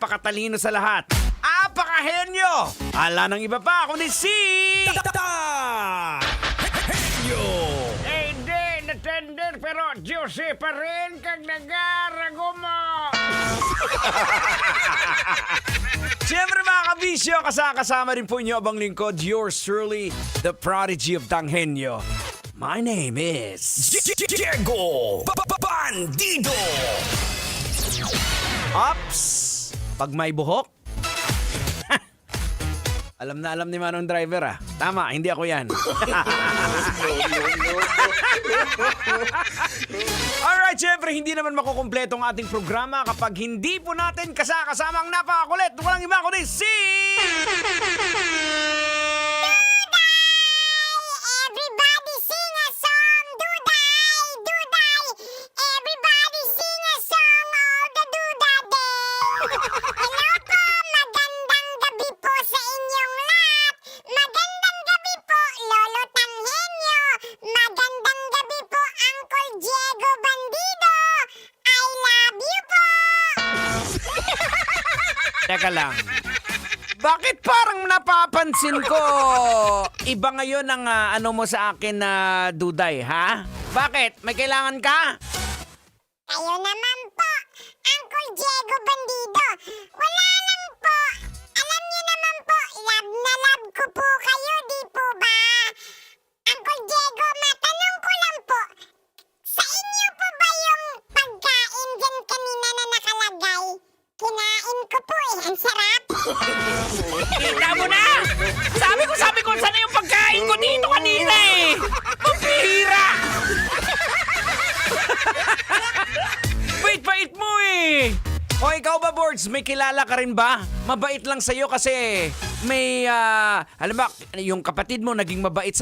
apakatalino sa lahat. Apakahenyo! Ala ng iba pa, kundi si... Henyo! Eh, hindi, natender, pero juicy pa rin kag nagarago mo. Siyempre mga kabisyo, kasama rin po inyo abang lingkod, yours truly, the prodigy of Tanghenyo. My name is... Diego Bandido! Ops! Pag may buhok? Alam na alam ni Manong Driver ah. Tama, hindi ako yan. Alright, syempre, hindi naman makukumpleto ang ating programa kapag hindi po natin kasama ang napakakulit. Walang iba kundi si... Everybody sing a song, Duday, Duday. Everybody sing a song, all the Duda Day. Hello po, magandang gabi po sa inyong lahat. Magandang gabi po, Lolo Tanghenyo. Magandang gabi po, Uncle Diego Bandido. I love you po. Teka lang. Bakit parang napapansin ko iba ngayon ang ano mo sa akin na Duday, ha? Bakit? May kailangan ka? Kayo naman po, Uncle Diego Bandido. Wala lang po. Alam niyo naman po, love na love ko po kayo, di po ba? Uncle Diego, matanong ko lang po. Sa inyo po ba yung pagkain dyan kanina na nakalagay? Kinain ko po eh, ang sarap. Kita mo na! Sabi ko, saan na yung pagkain ko dito kanina eh! Pampihira! Bait mo eh! O ikaw ba, Boards? May kilala ka rin ba? Mabait lang sa'yo kasi may, alam ba, yung kapatid mo naging mabait